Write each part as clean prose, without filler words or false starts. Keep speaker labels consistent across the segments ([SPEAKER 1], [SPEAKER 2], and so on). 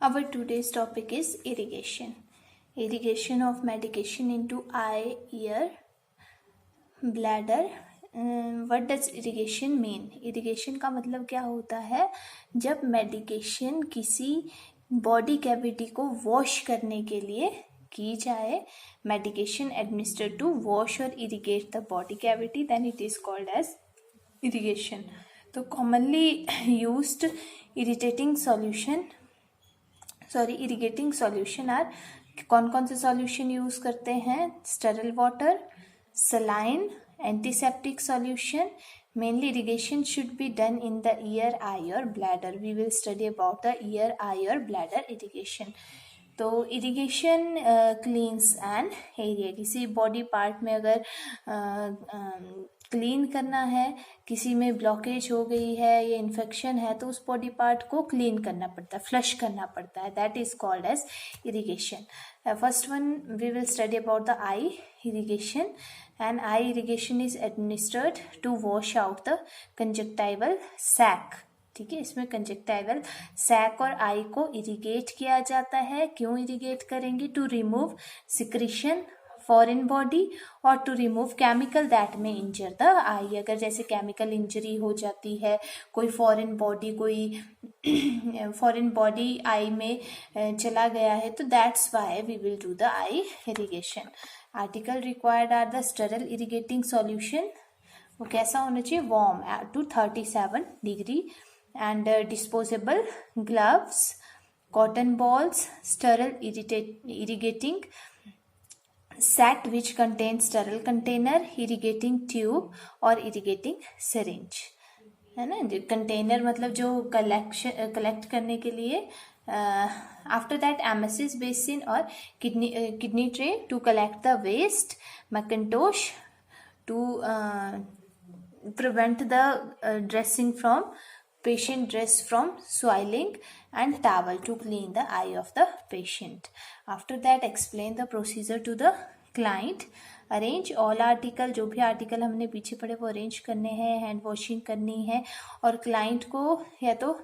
[SPEAKER 1] Our today's topic is irrigation. Irrigation of medication into eye, ear, bladder. What does irrigation mean? Irrigation का मतलब क्या होता है? जब मेडिकेशन किसी बॉडी कैविटी को वॉश करने के लिए की जाए, medication administered to wash or irrigate the body cavity, then it is called as irrigation. तो commonly used irrigating solution are कौन कौन से सॉल्यूशन यूज करते हैं? Sterile water, saline, antiseptic solution. Mainly irrigation should be done in the ear, eye or bladder. We will study about the ear, eye or bladder irrigation. तो irrigation cleans an area. किसी body part में अगर clean करना है, किसी में blockage हो गई है या इन्फेक्शन है, तो उस बॉडी पार्ट को क्लीन करना पड़ता है, फ्लश करना पड़ता है. That is called eye irrigation. First one we will study about the eye irrigation. And eye irrigation is administered to wash out the conjunctival sac. ठीक है, इसमें कंजक्टाइवल सैक और आई को इरिगेट किया जाता है. क्यों इरिगेट करेंगे? To remove secretion foreign body और to remove chemical that may injure the आई. अगर जैसे केमिकल इंजरी हो जाती है, कोई फॉरेन बॉडी आई में चला गया है, तो that's why we will do the eye irrigation. Article required are the sterile irrigating solution. वो कैसा होना चाहिए? Warm to 37 degree. And disposable gloves, cotton balls, sterile irrigating set which contains sterile container, irrigating tube और irrigating syringe. है ना, container मतलब जो collect करने के लिए. आफ्टर दैट एमेसिस बेसिन और kidney tray to collect the waste. Mackintosh to prevent the dressing from patient dress from soiling, and towel to clean the eye of the patient. After that explain the procedure to the client. Arrange all article. जो भी article हमने पीछे पढ़े वो arrange करने हैं, hand washing करनी है, और क्लाइंट को या तो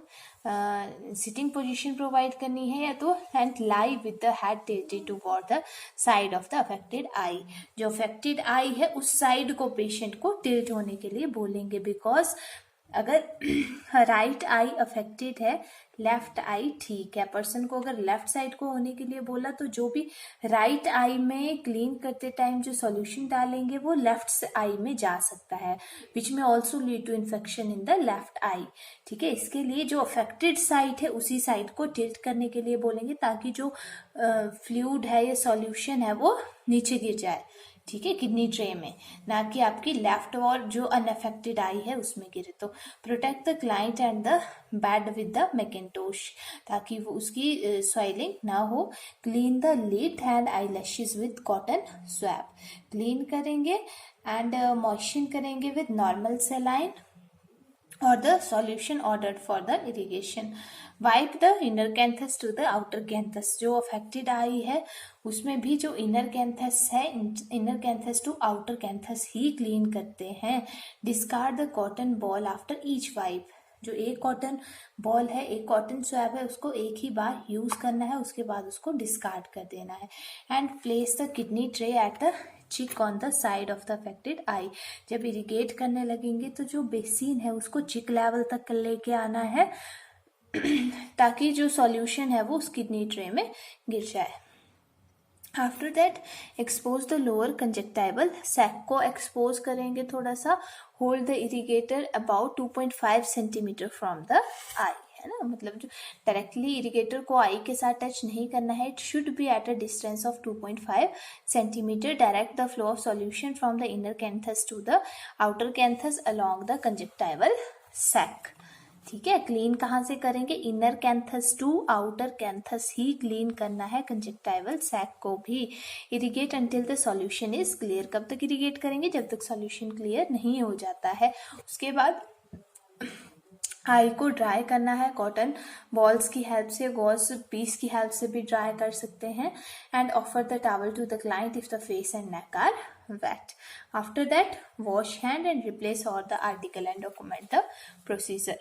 [SPEAKER 1] सिटिंग पोजीशन प्रोवाइड करनी है या तो and lie with the head tilted toward the side of the affected eye. जो अफेक्टेड आई है उस साइड को पेशेंट को टिल्ट होने के लिए बोलेंगे. बिकॉज अगर राइट आई अफेक्टेड है, लेफ्ट आई ठीक है. पर्सन को अगर लेफ्ट साइड को होने के लिए बोला, तो जो भी राइट आई में क्लीन करते टाइम जो सॉल्यूशन डालेंगे वो लेफ्ट आई में जा सकता है, which may also lead to infection in the left eye. ठीक है, इसके लिए जो अफेक्टेड साइड है उसी साइड को टिल्ट करने के लिए बोलेंगे, ताकि जो फ्लूइड है या सॉल्यूशन है वो नीचे गिर जाए. ठीक है, किडनी ट्रे में, ना कि आपकी लेफ्ट और जो अनअफेक्टेड आई है उसमें गिरे. तो protect the client and the bed with the mackintosh, ताकि वो उसकी स्वेलिंग ना हो. Clean the lid and eye lashes with cotton swab. Clean करेंगे एंड मॉइस्चर करेंगे विद नॉर्मल सेलाइन और the solution ordered for the irrigation. Wipe the inner canthus to the outer canthus. जो affected eye है उसमें भी जो inner canthus है, inner canthus to outer canthus ही क्लीन करते हैं. Discard the cotton ball after each wipe. जो एक कॉटन बॉल है, एक कॉटन स्वैब है, उसको एक ही बार यूज करना है, उसके बाद उसको डिस्कार्ड कर देना है. And place the kidney tray at the cheek on the side of the affected eye. जब इरिगेट करने लगेंगे तो जो बेसिन है उसको चिक लेवल तक लेके आना है, ताकि जो सॉल्यूशन है वो उस किडनी ट्रे में गिर जाए. After that expose the lower conjunctival sac. को एक्सपोज करेंगे थोड़ा सा. Hold the irrigator about 2.5 centimetre from the eye. है ना, मतलब जो डायरेक्टली इरिगेटर को आई के साथ टच नहीं करना है. It should be at a distance of 2.5 centimetre. Direct the flow of solution from the inner canthus to the outer canthus along the conjunctival sac. ठीक है, क्लीन कहाँ से करेंगे? Inner canthus to outer canthus ही clean करना है, conjunctival sac को भी. Irrigate until the solution is clear. कब तक इरिगेट करेंगे? जब तक सॉल्यूशन क्लियर नहीं हो जाता है. उसके बाद आई को ड्राई करना है. कॉटन बॉल्स की हेल्प से, गॉज पीस की हेल्प से भी ड्राई कर सकते हैं. And offer the towel to the client if the face and neck are wet. After that, wash hand and replace all the article and document the procedure.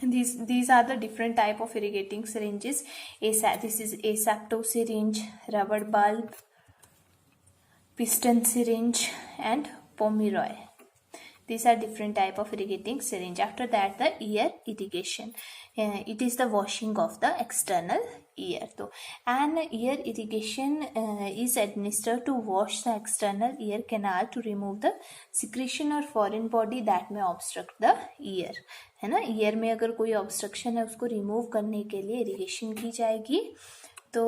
[SPEAKER 1] These are the different type of irrigating syringes. This is asepto syringe, rubber bulb, piston syringe, and Pomeroy. These are different type of irrigating syringe. After that, the ear irrigation. It is the washing of the external ear. So, an ear irrigation is administered to wash the external ear canal to remove the secretion or foreign body that may obstruct the ear. है ना, year में अगर कोई obstruction है उसको remove करने के लिए इरिगेशन की जाएगी. तो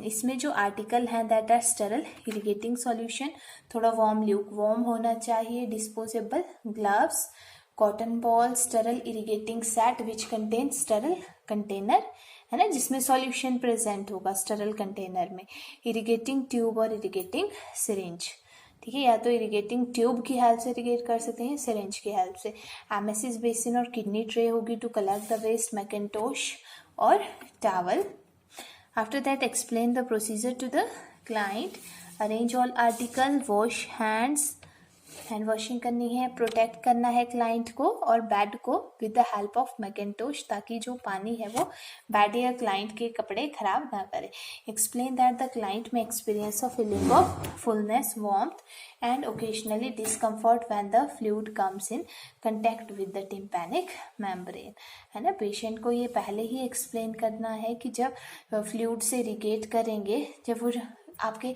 [SPEAKER 1] इसमें जो आर्टिकल हैं that are sterile irrigating solution, थोड़ा वार्म ल्यूक वार्म होना चाहिए, disposable gloves, cotton ball, sterile irrigating set which contain sterile container, है ना, जिसमें सॉल्यूशन प्रेजेंट होगा स्टेरल कंटेनर में, इरिगेटिंग ट्यूब और इरिगेटिंग सिरिंज. ठीक है, या तो इरिगेटिंग ट्यूब की हेल्प से इरिगेट कर सकते हैं, सिरिंज की हेल्प से. एमेसिस बेसिन और किडनी ट्रे होगी to collect the waste, mackintosh और towel. After that, explain the procedure to the client. Arrange all article, wash hands, hand washing करनी है, प्रोटेक्ट करना है क्लाइंट को और बेड को विद द हेल्प ऑफ मैकेंटोश, ताकि जो पानी है वो बेड या क्लाइंट के कपड़े खराब ना करे. Explain that the client may experience of feeling of fullness, warmth and occasionally discomfort when the fluid comes in contact with the tympanic membrane. है ना, पेशेंट को ये पहले ही एक्सप्लेन करना है कि जब फ्लूइड से इरिगेट करेंगे, जब वो आपके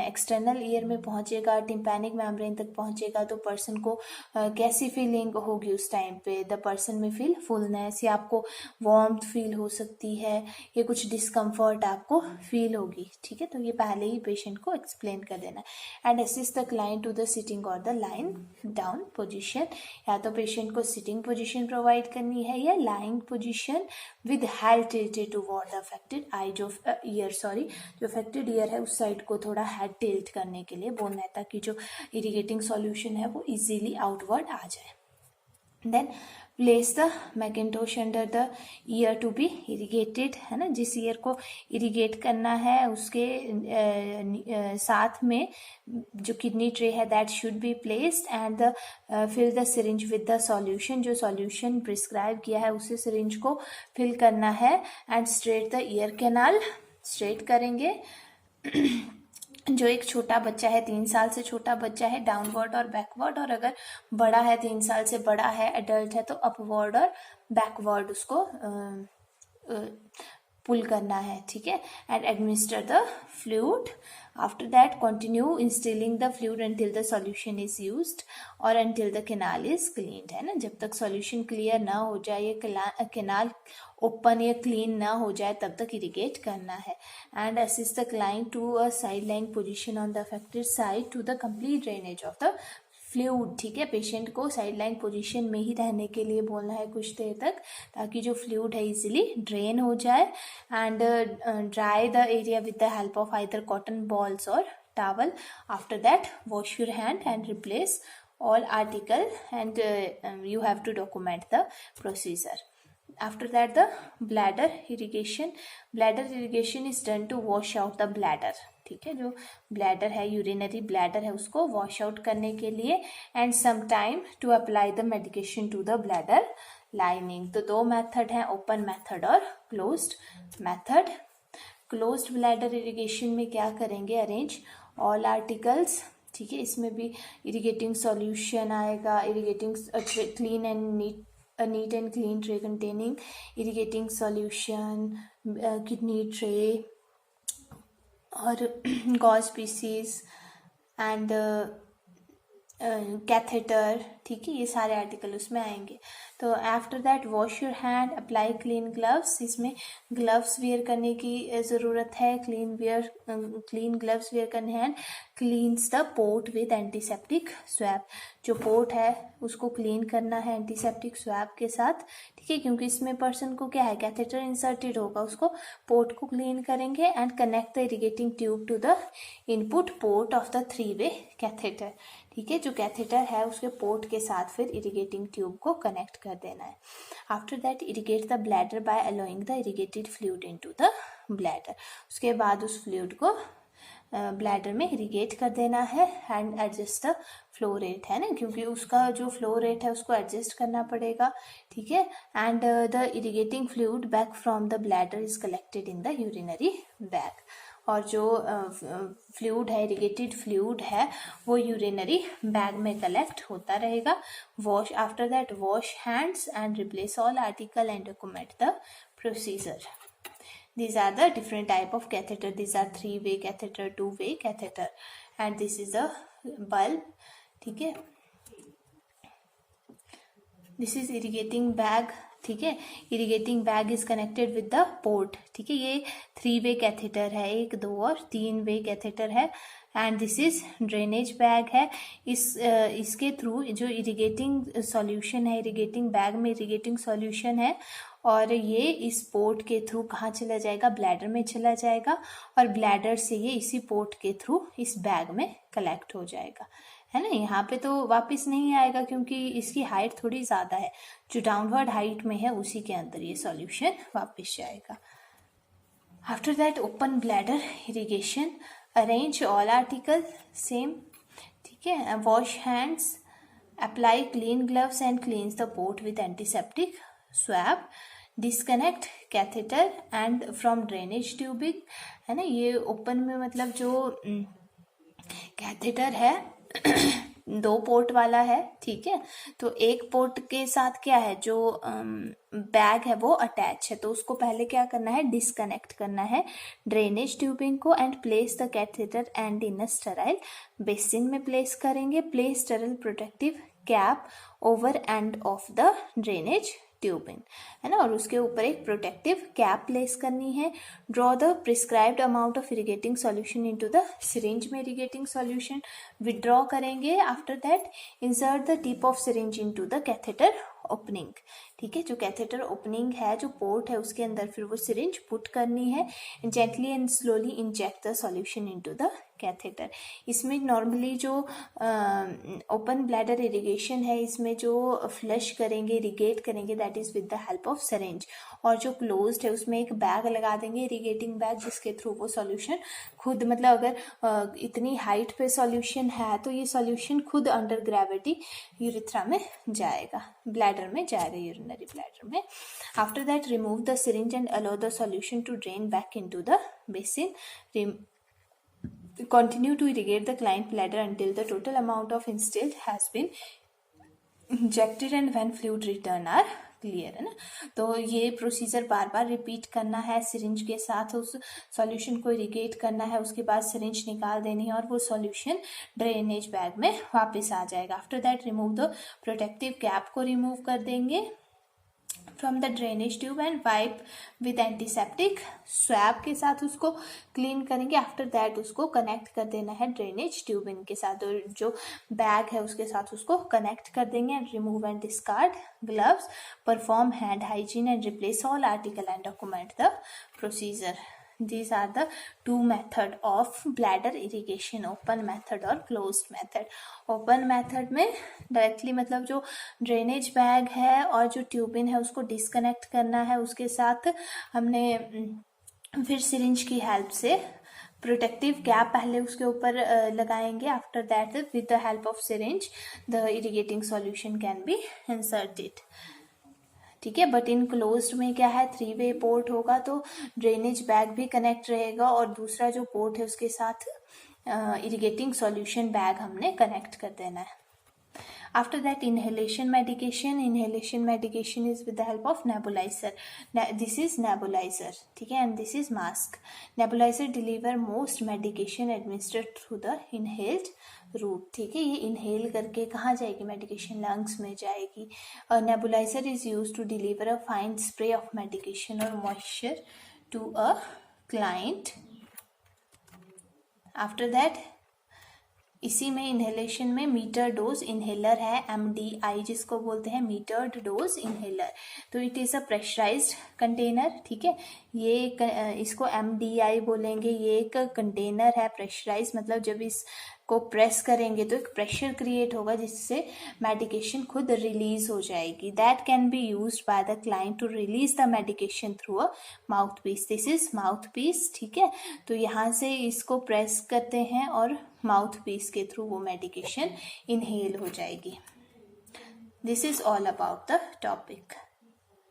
[SPEAKER 1] एक्सटर्नल ईयर में पहुंचेगा, टिम्पैनिक मेम्ब्रेन तक पहुंचेगा, तो पर्सन को कैसी फीलिंग होगी उस टाइम पे. द पर्सन में फील फुलनेस, या आपको वार्मथ फील हो सकती है, या कुछ डिस्कम्फर्ट आपको फील होगी. ठीक है, तो ये पहले ही पेशेंट को एक्सप्लेन कर देना. And assist the client to the sitting और द लाइंग डाउन पोजिशन, या तो पेशेंट को सिटिंग पोजिशन प्रोवाइड करनी है या lying position with head tilted toward the affected eye, जो ईयर जो अफेक्टेड ईयर है उस साइड को थोड़ा हेड टिल्ट करने के लिए बोलना है, ताकि जो इरिगेटिंग सॉल्यूशन है वो इजीली आउटवर्ड आ जाए. Then place the mackintosh under the ear to be irrigated, है ना, जिस ईयर को इरिगेट करना है उसके साथ में जो किडनी ट्रे है that should be placed, and the fill the syringe with the solution, जो सॉल्यूशन प्रिस्क्राइब किया है उसी सिरिंज को फिल करना है. And straight the ear canal, straight करेंगे. जो एक छोटा बच्चा है, 3 साल से छोटा बच्चा है, डाउनवर्ड और बैकवर्ड, और अगर बड़ा है 3 साल से बड़ा है, एडल्ट है, तो अपवर्ड और बैकवर्ड उसको पुल करना है. ठीक है, and administer the fluid. After that continue instilling the fluid until the solution is used और until the canal is cleaned. है ना, जब तक सॉल्यूशन क्लियर ना हो जाए, ये कैनाल ओपन या क्लीन ना हो जाए, तब तक इरिगेट करना है. And assist the client to a side line position on the affected side to the complete drainage of the fluid. ठीक है, पेशेंट को साइड लाइन पोजिशन में ही रहने के लिए बोलना है कुछ देर तक, ताकि जो फ्लूइड है इजीली ड्रेन हो जाए. And dry the area with the help of either cotton balls और towel. After that wash your hand and replace all article, and you have to document the procedure. After that, the bladder irrigation. Bladder irrigation is done to wash out the bladder. ठीक है, जो bladder है, urinary bladder है, उसको wash out करने के लिए. And some time to apply the medication to the bladder lining. तो 2 मेथड हैं, ओपन मेथड और closed method. Closed bladder irrigation में क्या करेंगे, अरेंज ऑल आर्टिकल्स. ठीक है, इसमें भी इरिगेटिंग सॉल्यूशन आएगा, irrigating clean and neat and clean tray containing irrigating solution, kidney tray और गॉज पीसीज एंड कैथेटर. ठीक है, ये सारे आर्टिकल उसमें आएंगे. तो after that wash your hand, apply clean gloves. इसमें ग्लव्स वेयर करने की ज़रूरत है, क्लीन ग्लव्स वेयर करने हैं. Cleanse the port with antiseptic swab. जो पोर्ट है उसको क्लीन करना है एंटीसेप्टिक स्वैब के साथ. ठीक है, क्योंकि इसमें पर्सन को क्या है, कैथेटर इंसर्टेड होगा, उसको पोर्ट को क्लीन करेंगे. And connect the irrigating tube to the input port of the 3-वे कैथेटर. ठीक है, जो कैथेटर है उसके पोर्ट के साथ फिर इरिगेटिंग ट्यूब को कनेक्ट कर देना है. After that irrigate the bladder by allowing the irrigated fluid into the bladder. उसके बाद उस फ्लूइड को ब्लैडर में इरिगेट कर देना है and adjust the flow rate, है ना, क्योंकि उसका जो फ्लो रेट है उसको एडजस्ट करना पड़ेगा, ठीक है। And the irrigating fluid back from the bladder is collected in the urinary bag, और जो फ्लूइड है, इरिगेटेड फ्लूइड है, वो यूरिनरी बैग में कलेक्ट होता रहेगा। Wash after that wash hands and replace all article and document the procedure. These are the different type of catheter. These are 3-way catheter, 2-way catheter, and this is a bulb, ठीक है। This is irrigating bag, ठीक है। irrigating bag is connected with the port, ठीक है। ये 3-way catheter है, 1, 2 और 3-way catheter है। And this is drainage bag है। इसके थ्रू जो इरिगेटिंग सॉल्यूशन है, इरिगेटिंग बैग में इरिगेटिंग सॉल्यूशन है, और ये इस पोर्ट के थ्रू कहाँ चला जाएगा, ब्लैडर में चला जाएगा, और ब्लैडर से ये इसी पोर्ट के थ्रू इस बैग में कलेक्ट हो जाएगा, है ना। यहाँ पे तो वापस नहीं आएगा क्योंकि इसकी हाइट थोड़ी ज़्यादा है, जो डाउनवर्ड हाइट में है उसी के अंदर ये सॉल्यूशन वापस जाएगा। After that open bladder irrigation, arrange all article same, ठीक है। Wash hands, apply clean gloves and cleans the port with antiseptic swab, disconnect catheter and from drainage tubing, है ना। ये ओपन में मतलब जो कैथेटर है 2 पोर्ट वाला है, ठीक है। तो एक पोर्ट के साथ क्या है, जो बैग है वो अटैच है, तो उसको पहले क्या करना है, डिस्कनेक्ट करना है ड्रेनेज ट्यूबिंग को, and place the catheter and in a sterile basin में प्लेस करेंगे। Place sterile protective cap over end of the drainage tubing, है ना, और उसके ऊपर एक प्रोटेक्टिव कैप प्लेस करनी है। Draw the prescribed amount of irrigating solution into the syringe में इरिगेटिंग सॉल्यूशन विड्रॉ करेंगे। After that insert the tip of syringe into the catheter opening, ठीक है। जो कैथेटर ओपनिंग है, जो पोर्ट है, उसके अंदर फिर वो सिरिंज पुट करनी है। Gently and slowly inject the solution into the catheter. इसमें नॉर्मली जो ओपन ब्लैडर इरिगेशन है, इसमें जो फ्लश करेंगे, इरिगेट करेंगे, that is with the help of syringe, और जो क्लोज्ड है उसमें एक बैग लगा देंगे, इरिगेटिंग बैग, जिसके थ्रू वो सॉल्यूशन खुद, मतलब अगर इतनी हाइट पे सॉल्यूशन है तो ये सॉल्यूशन खुद अंडर ग्रेविटी यूरिथ्रा में जाएगा, ब्लैडर में जाएगा, यूरिनरी ब्लैडर में। After that remove the syringe and allow the solution to drain back into the basin. Continue to irrigate the client bladder until the total amount of instilled has been injected and when fluid return are clear, है ना। तो ये procedure बार बार repeat करना है, syringe के साथ उस solution को इरिगेट करना है, उसके बाद सिरिंज निकाल देनी है और वो सॉल्यूशन ड्रेनेज बैग में वापस आ जाएगा। After that remove the protective cap को रिमूव कर देंगे from the drainage tube and wipe with antiseptic swab के साथ उसको क्लीन करेंगे। आफ्टर दैट उसको कनेक्ट कर देना है ड्रेनेज ट्यूबिंग के साथ, जो बैग है उसके साथ उसको कनेक्ट कर देंगे। And remove and discard gloves, perform hand hygiene and replace all article and document the procedure. These are the 2 method of bladder irrigation, open method और closed method। open method में directly मतलब जो drainage bag है और जो ट्यूबिन है उसको disconnect करना है, उसके साथ हमने फिर सिरिंज की हेल्प से प्रोटेक्टिव कैप पहले उसके ऊपर लगाएंगे। After that with the help of syringe the irrigating solution can be inserted, ठीक है। बट इन क्लोज्ड में क्या है, 3-वे पोर्ट होगा तो ड्रेनेज बैग भी कनेक्ट रहेगा और दूसरा जो पोर्ट है उसके साथ इरिगेटिंग सॉल्यूशन बैग हमने कनेक्ट कर देना है। After that inhalation medication is with the help of nebulizer. This is nebulizer, ठीक है, and this is mask. Nebulizer deliver most medication administered through the inhaled route, ठीक है। ये इनहेल करके कहाँ जाएगी मेडिकेशन, लंग्स में जाएगी। Nebuliser is use to deliver a fine spray of medication और moisture to a client. After that इसी में इनहेलेशन में मीटर डोज इनहेलर है, MDI जिसको बोलते हैं, मीटर्ड डोज इनहेलर। तो it is a pressurised container, ठीक है। ये इसको MDI बोलेंगे। ये एक कंटेनर है प्रेशराइज, मतलब जब इस को प्रेस करेंगे तो एक प्रेशर क्रिएट होगा जिससे मेडिकेशन खुद रिलीज हो जाएगी. That can be used by the client to release the medication through a mouthpiece. This is mouthpiece. ठीक है, तो यहाँ से इसको प्रेस करते हैं और माउथ पीस के थ्रू वो मेडिकेशन इनहेल हो जाएगी. This is all about the topic.